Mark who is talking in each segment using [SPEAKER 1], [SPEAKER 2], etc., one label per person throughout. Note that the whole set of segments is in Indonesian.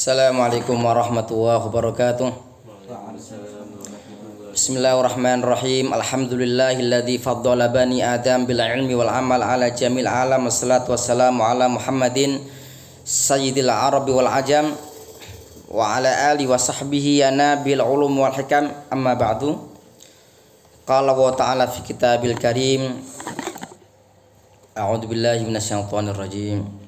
[SPEAKER 1] Assalamualaikum warahmatullahi wabarakatuh. Bismillahirrahmanirrahim. Alhamdulillahilladzi faddala bani Adam bil ilmi wal amal ala jamil alam. Wassalatu wassalamu ala Muhammadin sayyidil arabi wal ajam wa ala alihi wa sahbihi ya nabil ulum wal hikam. Amma ba'du. Qala wa ta'ala fi kitabil karim. A'udzu billahi minasyaitonir rajim.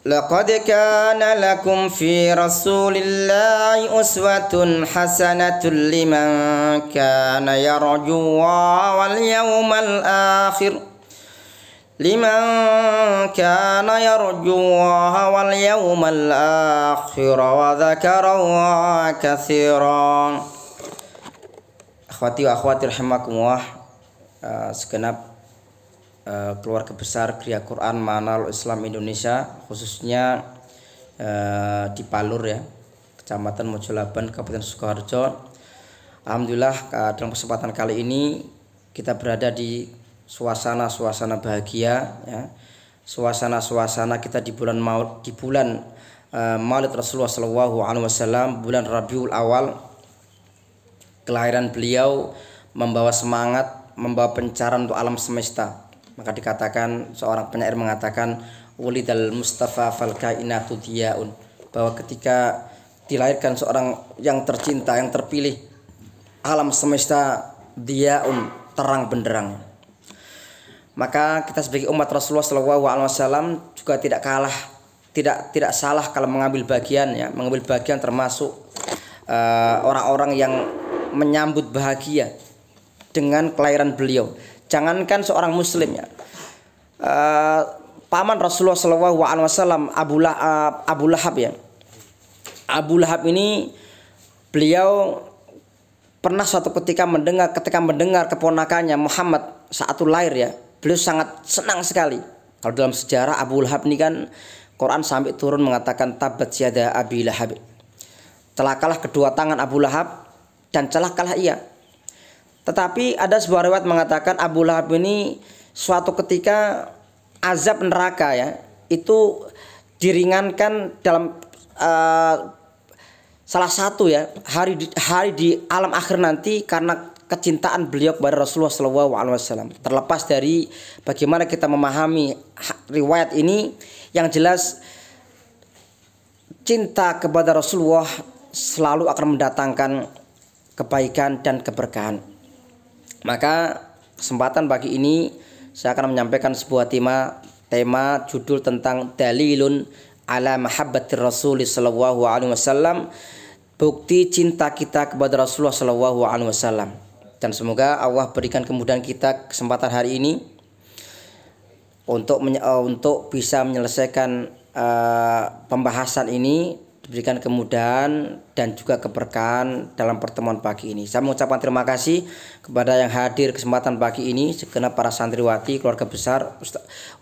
[SPEAKER 1] Laqad kana lakum fi Rasulillahi uswatun hasanatun liman kana yarjullaha wal yawmal akhir wal yawmal akhir wa dzakara Allaha katsiran. Akhwati wa akhwati rahimakumullah, segenap keluarga besar Gria Quran Manarul Islam Indonesia, khususnya di Palur ya, Kecamatan Mojolaban, Kabupaten Sukoharjo. Alhamdulillah dalam kesempatan kali ini kita berada di suasana bahagia ya. Suasana kita di bulan Maulid Rasulullah SAW, bulan Rabiul Awal. Kelahiran beliau membawa semangat, membawa pencerahan untuk alam semesta. Maka dikatakan, seorang penyair mengatakan, Wulidal Mustafa fal kainatu diyaun, bahwa ketika dilahirkan seorang yang tercinta, yang terpilih, alam semesta diyaun, terang benderang. Maka kita sebagai umat Rasulullah SAW juga tidak salah kalau mengambil bagian ya, termasuk orang-orang yang menyambut bahagia dengan kelahiran beliau. Jangankan seorang muslim ya, paman Rasulullah SAW Abu Lahab ya. Abu Lahab ini beliau pernah suatu ketika mendengar keponakannya Muhammad saat itu lahir ya, beliau sangat senang sekali. Kalau dalam sejarah Abu Lahab ini kan Quran sampai turun mengatakan tabat yada Abi Lahab, celakalah kedua tangan Abu Lahab dan celakalah ia. Tetapi ada sebuah riwayat mengatakan Abu Lahab ini suatu ketika azab neraka ya, itu diringankan dalam salah satu ya hari di alam akhir nanti karena kecintaan beliau kepada Rasulullah SAW. Terlepas dari bagaimana kita memahami riwayat ini, yang jelas cinta kepada Rasulullah selalu akan mendatangkan kebaikan dan keberkahan. Maka kesempatan pagi ini saya akan menyampaikan sebuah tema judul tentang dalilun ala mahabbatir Rasul sallallahu alaihi wasallam, bukti cinta kita kepada Rasulullah sallallahu alaihi wasallam. Dan semoga Allah berikan kemudahan kita kesempatan hari ini untuk bisa menyelesaikan pembahasan ini, diberikan kemudahan dan juga keberkahan dalam pertemuan pagi ini. Saya mengucapkan terima kasih kepada yang hadir kesempatan pagi ini, segenap para santriwati, keluarga besar,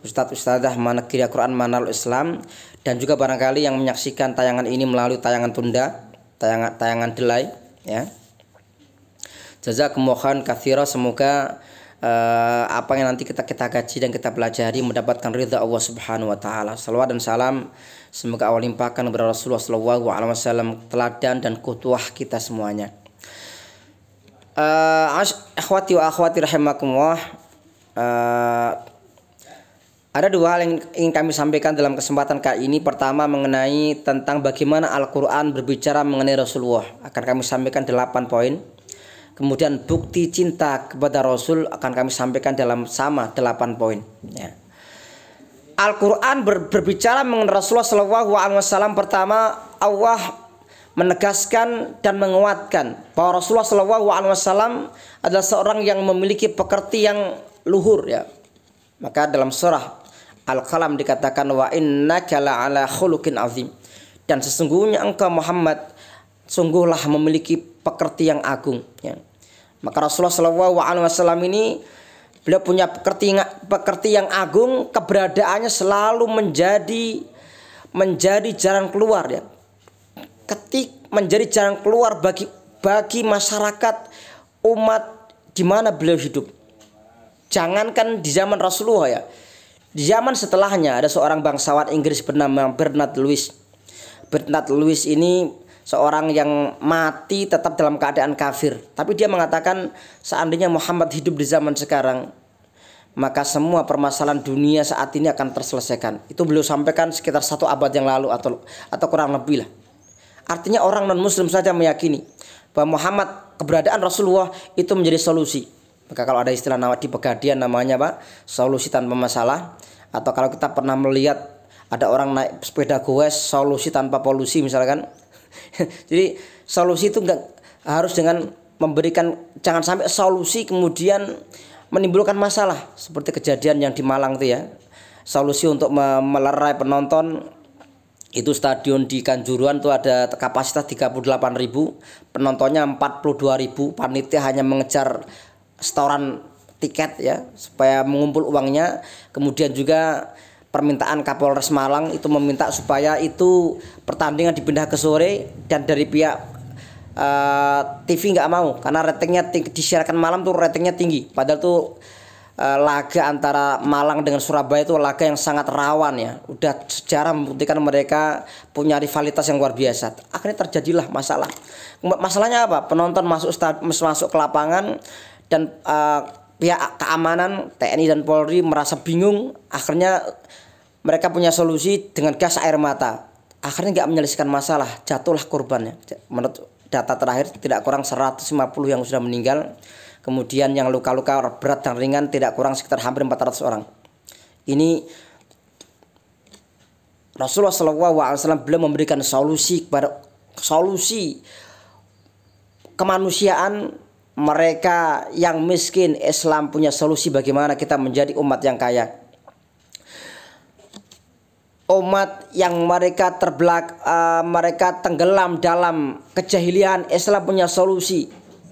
[SPEAKER 1] ustadz-ustadzah Gria Quran Manarul Islam, dan juga barangkali yang menyaksikan tayangan ini melalui tayangan tunda, tayangan delay ya. Jazakumullah khairan katsira. Semoga apa yang nanti kita kaji dan kita pelajari mendapatkan ridha Allah Subhanahu wa taala. Salawat dan salam semoga Allah limpahkan kepada Rasulullah SAW, teladan dan qudwah kita semuanya. Akhwati wa akhwati rahimakumullah, ada dua hal yang ingin kami sampaikan dalam kesempatan kali ini. Pertama mengenai tentang bagaimana Al-Quran berbicara mengenai Rasulullah, akan kami sampaikan 8 poin. Kemudian bukti cinta kepada Rasul akan kami sampaikan dalam sama 8 poin ya. Al-Quran berbicara mengenai Rasulullah SAW. Pertama, Allah menegaskan dan menguatkan bahwa Rasulullah SAW adalah seorang yang memiliki pekerti yang luhur ya. Maka dalam surah Al-Qalam dikatakan wa innaka la'ala khuluqin azim, dan sesungguhnya engkau Muhammad sungguhlah memiliki pekerti yang agung ya. Maka Rasulullah SAW ini beliau punya pekerti yang agung, keberadaannya selalu menjadi jalan keluar ya. Menjadi jalan keluar bagi masyarakat umat di mana beliau hidup. Jangankan di zaman Rasulullah ya, Di zaman setelahnya ada seorang bangsawan Inggris bernama Bernard Lewis. Bernard Lewis ini seorang yang mati tetap dalam keadaan kafir. Tapi dia mengatakan seandainya Muhammad hidup di zaman sekarang, maka semua permasalahan dunia saat ini akan terselesaikan. Itu beliau sampaikan sekitar 1 abad yang lalu atau kurang lebih lah. Artinya orang non muslim saja meyakini bahwa Muhammad, keberadaan Rasulullah itu menjadi solusi. Maka kalau ada istilah di Pegadian namanya apa? Solusi tanpa masalah. Atau kalau kita pernah melihat ada orang naik sepeda goes, solusi tanpa polusi misalkan. Jadi solusi itu enggak harus dengan memberikan, jangan sampai solusi kemudian menimbulkan masalah seperti kejadian yang di Malang itu ya. Solusi untuk melerai penonton, itu stadion di Kanjuruhan tuh ada kapasitas 38.000, penontonnya 42.000, panitia hanya mengejar setoran tiket ya supaya mengumpul uangnya. Kemudian juga permintaan Kapolres Malang itu meminta supaya itu pertandingan dipindah ke sore, dan dari pihak TV nggak mau karena ratingnya disiarkan malam tuh ratingnya tinggi. Padahal tuh laga antara Malang dengan Surabaya itu laga yang sangat rawan ya. Udah sejarah membuktikan mereka punya rivalitas yang luar biasa. Akhirnya terjadilah masalah. Masalahnya apa? Penonton masuk ke lapangan dan pihak keamanan TNI dan Polri merasa bingung. Akhirnya mereka punya solusi dengan gas air mata. Akhirnya nggak menyelesaikan masalah, jatuhlah korbannya. Menurut data terakhir tidak kurang 150 yang sudah meninggal. Kemudian yang luka-luka berat dan ringan tidak kurang sekitar hampir 400 orang. Ini Rasulullah SAW belum memberikan solusi kemanusiaan mereka yang miskin. Islam punya solusi bagaimana kita menjadi umat yang kaya. Umat yang mereka mereka tenggelam dalam kejahilian, Islam punya solusi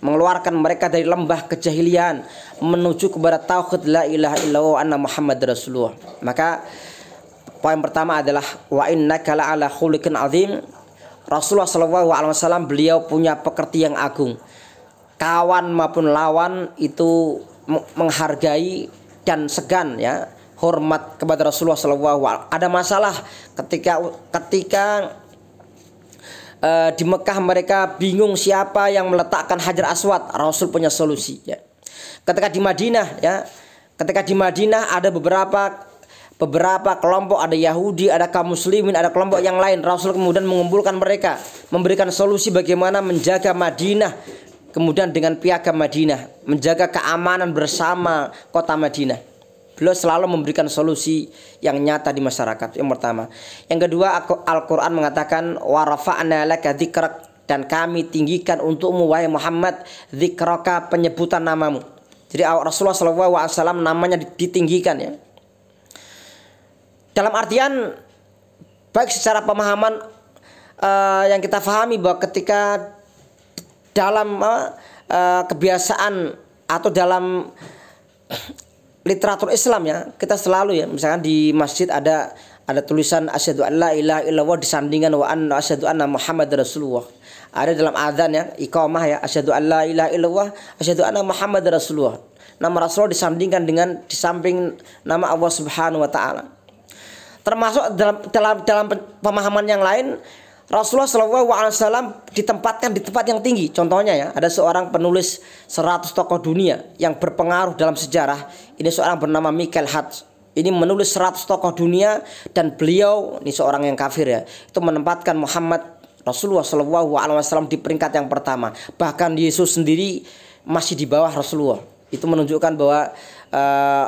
[SPEAKER 1] mengeluarkan mereka dari lembah kejahilian menuju kepada tauhid la ilaha illallah anna Muhammad Rasulullah. Maka poin pertama adalah wa innaka la'ala khuliqin azim. Rasulullah SAW beliau punya pekerti yang agung. Kawan maupun lawan itu menghargai dan segan ya, hormat kepada Rasulullah SAW. Ada masalah ketika di Mekah mereka bingung siapa yang meletakkan Hajar Aswad, Rasul punya solusi ya. Ketika di Madinah ya, ketika di Madinah ada beberapa kelompok, ada Yahudi, ada kaum muslimin, ada kelompok yang lain. Rasul kemudian mengumpulkan mereka, memberikan solusi bagaimana menjaga Madinah, kemudian dengan piagam Madinah, menjaga keamanan bersama kota Madinah. Beliau selalu memberikan solusi yang nyata di masyarakat. Yang pertama. Yang kedua, Al-Quran mengatakan wa rafa'na laka dzikrak, dan kami tinggikan untukmu wahai Muhammad dzikraka, penyebutan namamu. Jadi Rasulullah SAW namanya ditinggikan ya. Dalam artian baik secara pemahaman yang kita pahami bahwa ketika dalam kebiasaan atau dalam literatur Islam ya, kita selalu ya, misalkan di masjid ada tulisan asyhadu an la ilaha illallah disandingkan wa anna asyhadu anna Muhammad Rasulullah. Ada dalam adzan ya, iqamah ya, asyhadu an la ilaha illallah asyhadu anna Muhammad Rasulullah. Nama Rasulullah disandingkan dengan di samping nama Allah Subhanahu wa taala. Termasuk dalam pemahaman yang lain, Rasulullah SAW ditempatkan di tempat yang tinggi. Contohnya ya, ada seorang penulis 100 tokoh dunia yang berpengaruh dalam sejarah. Ini seorang bernama Michael Hart. Ini menulis 100 tokoh dunia, dan beliau ini seorang yang kafir ya, itu menempatkan Muhammad Rasulullah SAW di peringkat yang pertama. Bahkan Yesus sendiri masih di bawah Rasulullah. Itu menunjukkan bahwa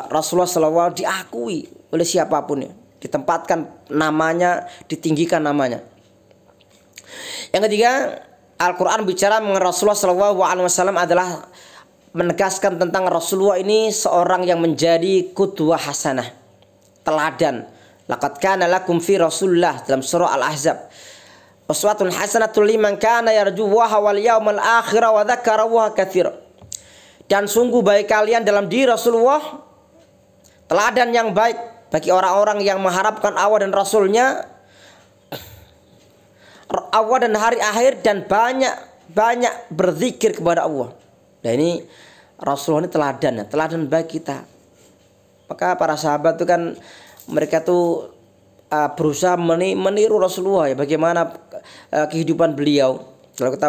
[SPEAKER 1] Rasulullah SAW diakui oleh siapapun ya, ditempatkan namanya, ditinggikan namanya. Yang ketiga, Al-Quran bicara mengenai Rasulullah SAW adalah menegaskan tentang Rasulullah ini seorang yang menjadi qudwah hasanah, teladan. Laqad kana lakum fi Rasulillah, dalam surah Al-Ahzab, uswatun hasanatul liman kana yarjullaha wal yawmal akhir wa dzakara Allaha katsira. Dan sungguh baik kalian dalam diri Rasulullah, teladan yang baik bagi orang-orang yang mengharapkan Allah dan Rasulnya, Allah dan hari akhir, dan banyak berzikir kepada Allah. Nah ini Rasulullah ini teladan baik kita. Maka para sahabat itu kan mereka tuh berusaha meniru Rasulullah ya, bagaimana kehidupan beliau. Kalau kita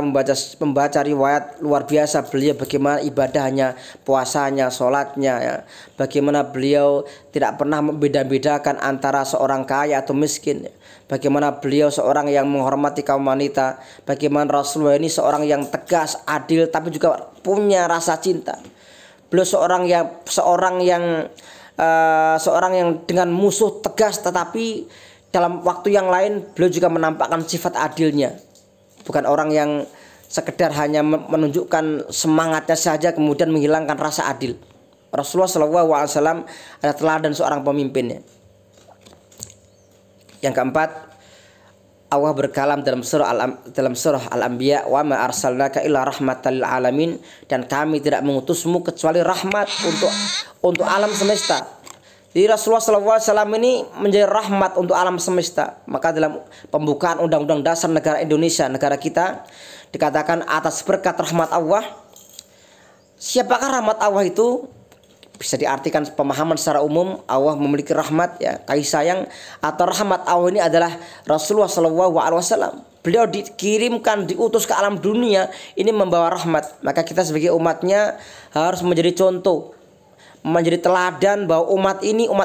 [SPEAKER 1] membaca riwayat luar biasa beliau, bagaimana ibadahnya, puasanya, sholatnya ya. Bagaimana beliau tidak pernah membeda-bedakan antara seorang kaya atau miskin ya. Bagaimana beliau seorang yang menghormati kaum wanita. Bagaimana Rasulullah ini seorang yang tegas, adil, tapi juga punya rasa cinta. Beliau seorang yang dengan musuh tegas, tetapi dalam waktu yang lain beliau juga menampakkan sifat adilnya. Bukan orang yang sekedar hanya menunjukkan semangatnya saja kemudian menghilangkan rasa adil. Rasulullah SAW adalah teladan seorang pemimpinnya. Yang keempat, Allah berkalam dalam surah Al-Anbiya, wa ma arsalnaka illa rahmatan lil alamin, dan kami tidak mengutusmu kecuali rahmat untuk alam semesta. Jadi Rasulullah SAW ini menjadi rahmat untuk alam semesta. Maka dalam pembukaan Undang-Undang Dasar Negara Indonesia, negara kita, dikatakan atas berkat rahmat Allah. Siapakah rahmat Allah itu? Bisa diartikan pemahaman secara umum, Allah memiliki rahmat ya, kasih sayang, atau rahmat Allah ini adalah Rasulullah SAW. Beliau dikirimkan, diutus ke alam dunia ini membawa rahmat. Maka kita sebagai umatnya harus menjadi contoh, menjadi teladan bahwa umat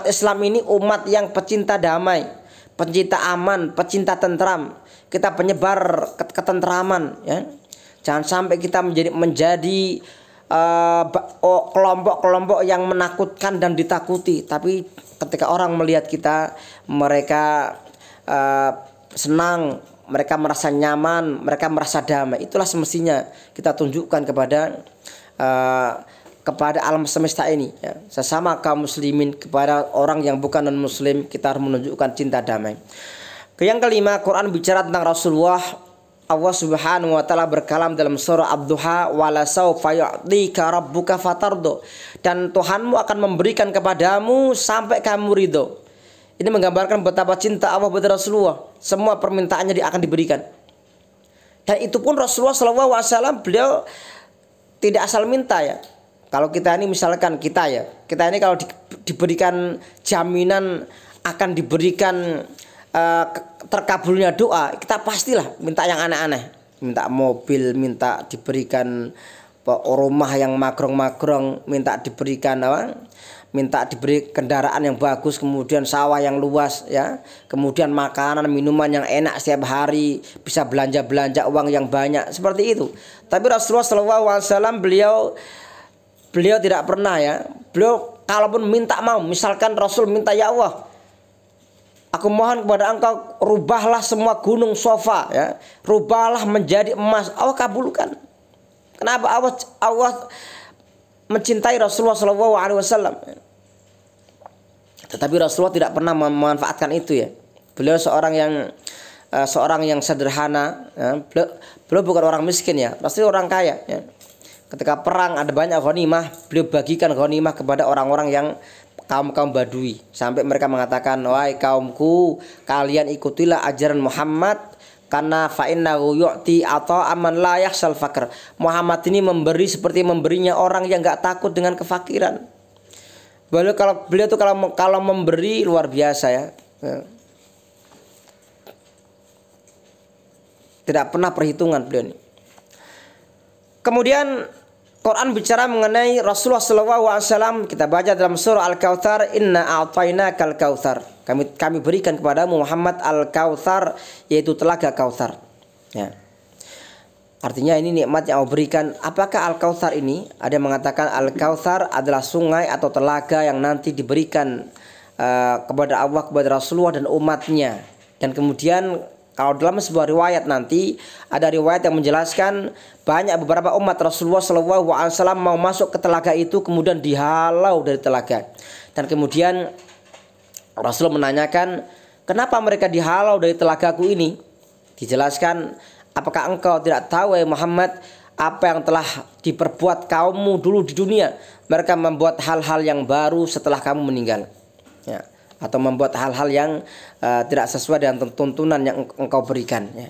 [SPEAKER 1] Islam ini umat yang pecinta damai, pecinta aman, pecinta tentram. Kita penyebar ketentraman ya. Jangan sampai kita menjadi kelompok-kelompok yang menakutkan dan ditakuti. Tapi ketika orang melihat kita, mereka senang, mereka merasa nyaman, mereka merasa damai. Itulah semestinya kita tunjukkan kepada alam semesta ini ya. Sesama kaum muslimin, kepada orang yang bukan non muslim, kita harus menunjukkan cinta damai. Yang kelima, Quran bicara tentang Rasulullah. Allah Subhanahu wa taala berkalam dalam surah Ad-Duha, wala saufa yu'tika rabbuka fatardo, dan Tuhanmu akan memberikan kepadamu sampai kamu ridho. Ini menggambarkan betapa cinta Allah kepada Rasulullah. Semua permintaannya akan diberikan. Dan itu pun Rasulullah SAW beliau tidak asal minta ya. Kalau kita ini misalkan kita ini kalau diberikan jaminan akan diberikan terkabulnya doa, kita pastilah minta yang aneh-aneh, minta mobil, minta diberikan rumah yang magrong-magrong, minta diberi kendaraan yang bagus, kemudian sawah yang luas ya, kemudian makanan minuman yang enak setiap hari, bisa belanja uang yang banyak, seperti itu. Tapi Rasulullah SAW beliau tidak pernah ya. Beliau kalaupun minta misalkan Rasul minta, ya Allah, aku mohon kepada engkau rubahlah semua gunung Sofa ya, rubahlah menjadi emas, Allah kabulkan. Kenapa? Allah mencintai Rasulullah SAW. Tetapi Rasulullah tidak pernah memanfaatkan itu ya. Beliau seorang yang sederhana ya. Beliau bukan orang miskin ya, Rasulullah orang kaya ya. Ketika perang ada banyak ghanimah, beliau bagikan ghanimah kepada orang-orang yang kaum Badui, sampai mereka mengatakan, wahai kaumku, kalian ikutilah ajaran Muhammad, karena fa innahu yu'ti ata'aman man la yakhshal faqr. Muhammad ini memberi seperti memberinya orang yang enggak takut dengan kefakiran. Beliau tuh kalau memberi luar biasa ya. Tidak pernah perhitungan beliau ini. Kemudian Quran bicara mengenai Rasulullah SAW. Kita baca dalam surah Al-Kautsar, inna a'tainakal kautsar. Kami berikan kepadamu Muhammad Al-Kautsar, yaitu telaga Kautsar. Ya. Artinya ini nikmat yang Allah berikan. Apakah Al-Kautsar ini? Ada yang mengatakan Al-Kautsar adalah sungai atau telaga yang nanti diberikan kepada Allah, kepada Rasulullah dan umatnya. Dan kemudian kalau dalam sebuah riwayat nanti ada riwayat yang menjelaskan beberapa umat Rasulullah SAW mau masuk ke telaga itu, kemudian dihalau dari telaga. Dan kemudian Rasul menanyakan, kenapa mereka dihalau dari telagaku ini? Dijelaskan, apakah engkau tidak tahu ya Muhammad apa yang telah diperbuat kaummu dulu di dunia? Mereka membuat hal-hal yang baru setelah kamu meninggal ya, atau membuat hal-hal yang tidak sesuai dengan tuntunan yang engkau berikan ya.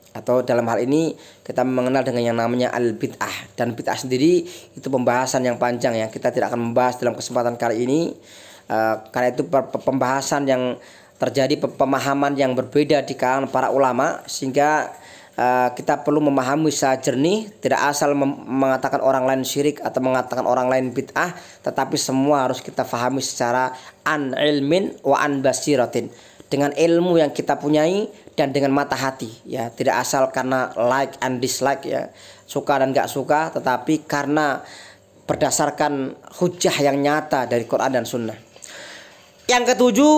[SPEAKER 1] Atau dalam hal ini kita mengenal dengan yang namanya al-bid'ah. Dan bid'ah sendiri itu pembahasan yang panjang ya, kita tidak akan membahas dalam kesempatan kali ini. Karena itu pembahasan yang terjadi, pemahaman yang berbeda di kalangan para ulama, sehingga kita perlu memahami secara jernih, tidak asal mengatakan orang lain syirik atau mengatakan orang lain bid'ah, tetapi semua harus kita fahami secara an ilmin wa an basiratin, dengan ilmu yang kita punyai dan dengan mata hati, ya, tidak asal karena like and dislike, ya, suka dan gak suka, tetapi karena berdasarkan hujah yang nyata dari Quran dan Sunnah. Yang ketujuh,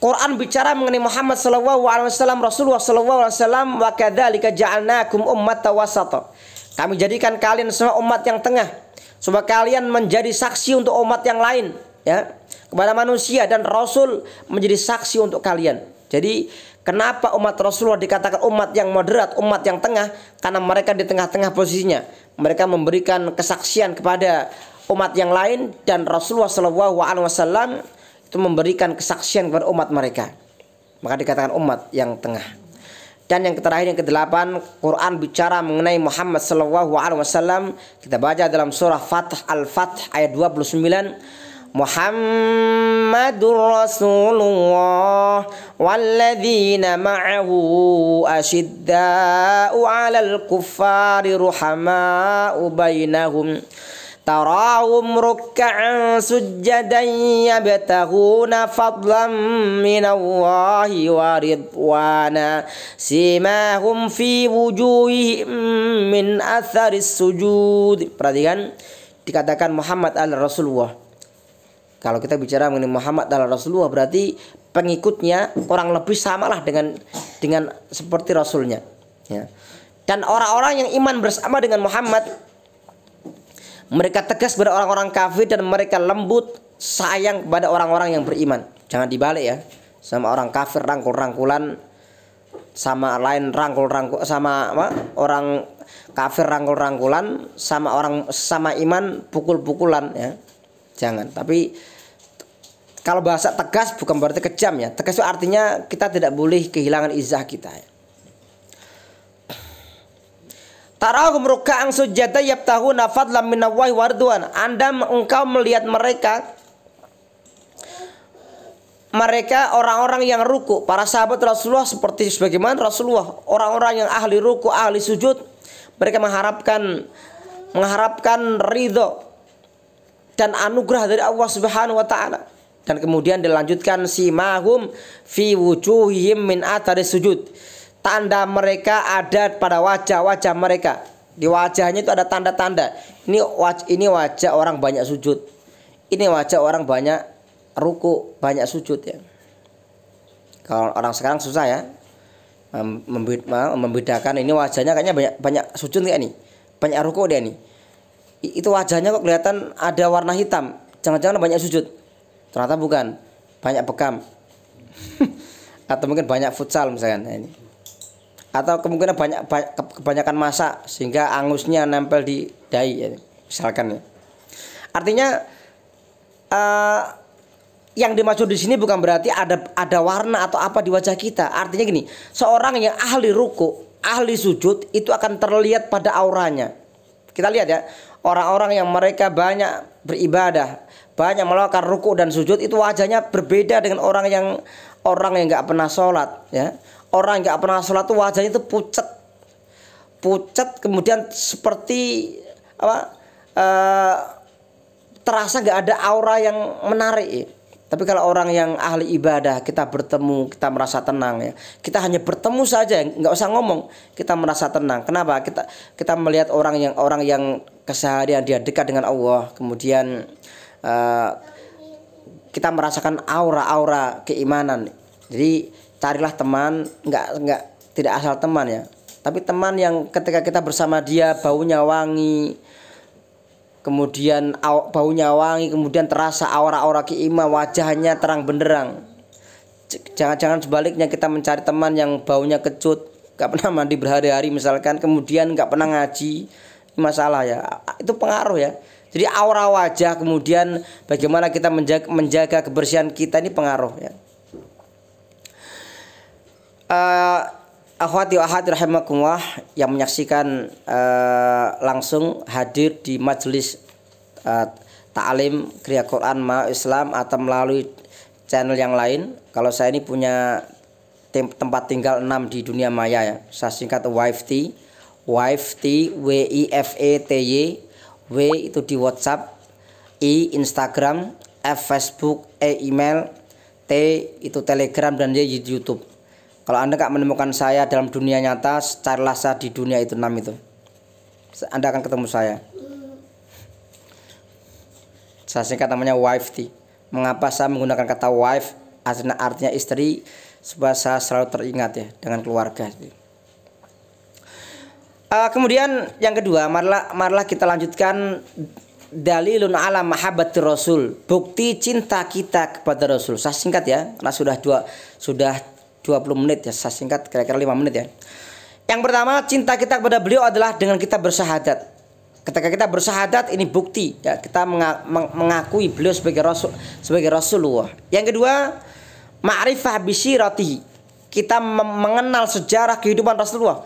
[SPEAKER 1] Quran bicara mengenai Muhammad sallallahu alaihi wasallam, Rasulullah sallallahu alaihi wasallam, wa kadzalika ja'alnakum ummatan wasata. Kami jadikan kalian semua umat yang tengah, supaya kalian menjadi saksi untuk umat yang lain, ya, kepada manusia, dan Rasul menjadi saksi untuk kalian. Jadi kenapa umat Rasulullah dikatakan umat yang moderat, umat yang tengah? Karena mereka di tengah-tengah posisinya. Mereka memberikan kesaksian kepada umat yang lain, dan Rasulullah sallallahu alaihi wasallam itu memberikan kesaksian kepada umat mereka, maka dikatakan umat yang tengah. Dan yang terakhir, yang kedelapan, Quran bicara mengenai Muhammad sallallahu alaihi wasallam. Kita baca dalam surah Al-Fath ayat 29, Muhammadur Rasulullah walladzina ma'ahu asyidda'u 'alal kuffari ruhama'u bainahum tarahum ruk'an sujjadan yabtaghuna fadlan minallahi wa ridwana simahum fi wujuhihim min atharis sujud. Perhatikan, dikatakan Muhammad al-Rasulullah. Kalau kita bicara mengenai Muhammad al-Rasulullah, berarti pengikutnya kurang lebih samalah dengan seperti Rasulnya, ya. Dan orang-orang yang iman bersama dengan Muhammad, mereka tegas pada orang-orang kafir dan mereka lembut sayang kepada orang-orang yang beriman. Jangan dibalik, ya. Sama orang kafir rangkul-rangkulan, sama lain rangkul-rangkul, sama apa? Orang kafir rangkul-rangkulan, sama orang sama iman pukul-pukulan, ya. Jangan. Tapi kalau bahasa tegas bukan berarti kejam, ya. Tegas itu artinya kita tidak boleh kehilangan izah kita, ya. Tarahum ruk'an sujada yabtaghuna fadlan minallahi wa ridwan. Engkau melihat mereka orang-orang yang ruku, para sahabat Rasulullah seperti sebagaimana Rasulullah, orang-orang yang ahli ruku, ahli sujud, mereka mengharapkan ridho dan anugerah dari Allah Subhanahu wa taala. Dan kemudian dilanjutkan simahum fi wujuhihim min athari sujud. Tanda mereka ada pada wajah-wajah mereka. Di wajahnya itu ada tanda-tanda. Ini wajah orang banyak sujud. Ini wajah orang banyak ruku, banyak sujud, ya. Kalau orang sekarang susah, ya, membedakan ini wajahnya kayaknya banyak sujud nggak nih, banyak ruku dia nih. Itu wajahnya kok kelihatan ada warna hitam. Jangan-jangan banyak sujud. Ternyata bukan, banyak bekam. Atau mungkin banyak futsal misalkan, nah, ini. Atau kemungkinan kebanyakan masak sehingga angusnya nempel di dahi, ya, misalkan, ya. Artinya yang dimaksud di sini bukan berarti ada warna atau apa di wajah kita. Artinya gini, seorang yang ahli ruku, ahli sujud itu akan terlihat pada auranya. Kita lihat, ya, orang-orang yang mereka banyak beribadah, banyak melakukan ruku dan sujud, itu wajahnya berbeda dengan orang yang nggak pernah sholat, ya. Orang yang nggak pernah sholat itu wajahnya itu pucat, kemudian seperti apa? Terasa nggak ada aura yang menarik, ya. Tapi kalau orang yang ahli ibadah, kita bertemu, kita merasa tenang, ya. Kita hanya bertemu saja, nggak usah ngomong, kita merasa tenang. Kenapa? Kita melihat orang yang keseharian dia dekat dengan Allah, kemudian kita merasakan aura-aura keimanan. Jadi carilah teman, tidak asal teman, ya, tapi teman yang ketika kita bersama dia baunya wangi, kemudian terasa aura-aura keimanan, wajahnya terang benderang. Jangan sebaliknya kita mencari teman yang baunya kecut, gak pernah mandi berhari-hari misalkan, kemudian gak pernah ngaji, masalah, ya. Itu pengaruh, ya. Jadi aura wajah, kemudian bagaimana kita menjaga kebersihan kita, ini pengaruh, ya. Akhwati wa akhwati rahimakumullah yang menyaksikan langsung hadir di majelis ta'lim Kriya Quran Ma Islam atau melalui channel yang lain. Kalau saya ini punya tempat tinggal 6 di dunia maya ya. Saya singkat WIFT, WIFETY. W itu di WhatsApp, I Instagram, F Facebook, E email, T itu Telegram, dan Y YouTube. Kalau Anda nggak menemukan saya dalam dunia nyata, carilah saya di dunia itu 6 itu. Anda akan ketemu saya. Saya singkat namanya WIFT. Mengapa saya menggunakan kata wife? Artinya istri, supaya saya selalu teringat ya dengan keluarga. Kemudian yang kedua, marilah kita lanjutkan dalilun ala mahabbatir Rasul, bukti cinta kita kepada Rasul. Saya singkat ya, karena sudah 20 menit ya, saya singkat kira-kira 5 menit ya. Yang pertama, cinta kita kepada beliau adalah dengan kita bersyahadat. Ketika kita bersyahadat, ini bukti ya, kita mengakui beliau sebagai Rasulullah. Yang kedua, ma'rifah bisyiratihi, kita mengenal sejarah kehidupan Rasulullah.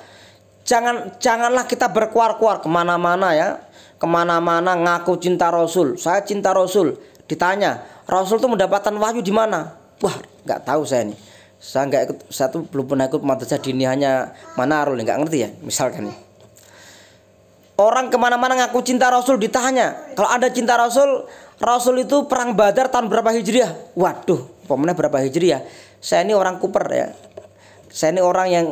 [SPEAKER 1] Janganlah kita berkuar-kuar kemana-mana ya, kemana-mana ngaku cinta Rasul. Saya cinta Rasul. Ditanya, Rasul itu mendapatkan wahyu di mana? Wah, nggak tahu saya nih. Saya tuh belum pernah ikut madrasah diniyahnya Manarul, nggak ngerti ya. Misalkan nih, orang kemana-mana ngaku cinta Rasul, ditanya, kalau Anda cinta Rasul, Rasul itu perang Badar tahun berapa Hijriah? Waduh, pemenang berapa Hijriah? Saya ini orang kuper ya. Saya ini orang yang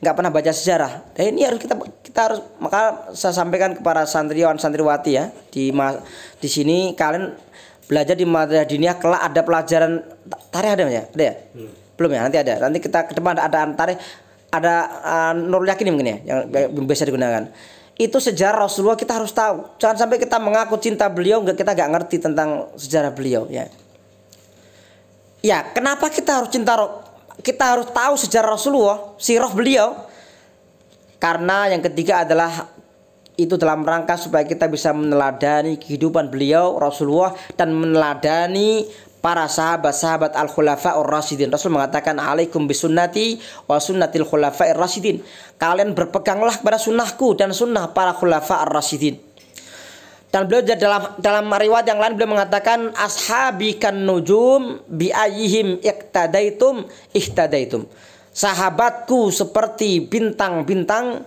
[SPEAKER 1] nggak pernah baca sejarah. Dan ini harus kita harus, maka saya sampaikan kepada santriwan santriwati ya, di sini kalian belajar di madrasah diniyah, kelak ada pelajaran tarikh, ada ya? Ada ya? Belum ya, nanti ada. Nanti kita ke depan ada tarikh, ada Nurul Yakin mungkin ya, yang biasa digunakan. Itu sejarah Rasulullah kita harus tahu. Jangan sampai kita mengaku cinta beliau, kita nggak ngerti tentang sejarah beliau ya. Ya, kenapa kita harus kita harus tahu sejarah Rasulullah, sirah beliau? Karena yang ketiga adalah itu dalam rangka supaya kita bisa meneladani kehidupan beliau Rasulullah dan meneladani para sahabat-sahabat al-khulafa'ur rasyidin. Rasul mengatakan, alaikum bisunnati wa sunnatil khulafa'ir rasyidin. Kalian berpeganglah pada sunnahku dan sunnah para khulafa'ur rasyidin. Dan beliau dalam riwayat yang lain beliau mengatakan, ashabi kan nujum bi ayyihim iqtadaitum ihtadaitum. Sahabatku seperti bintang-bintang,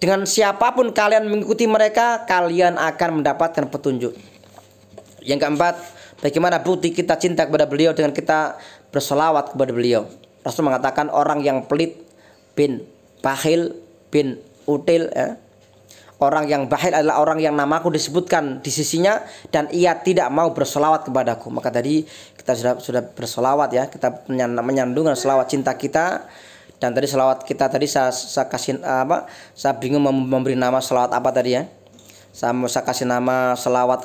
[SPEAKER 1] dengan siapapun kalian mengikuti mereka, kalian akan mendapatkan petunjuk. Yang keempat, bagaimana bukti kita cinta kepada beliau? Dengan kita bersolawat kepada beliau. Rasul mengatakan, orang yang pelit bin bakhil bin util ya. Orang yang bakhil adalah orang yang namaku disebutkan di sisinya dan ia tidak mau bersolawat kepadaku. Maka tadi kita sudah bersolawat ya, kita menyandungkan selawat cinta kita. Dan tadi selawat kita tadi saya kasih apa? Saya bingung memberi nama selawat apa tadi ya. Saya kasih nama selawat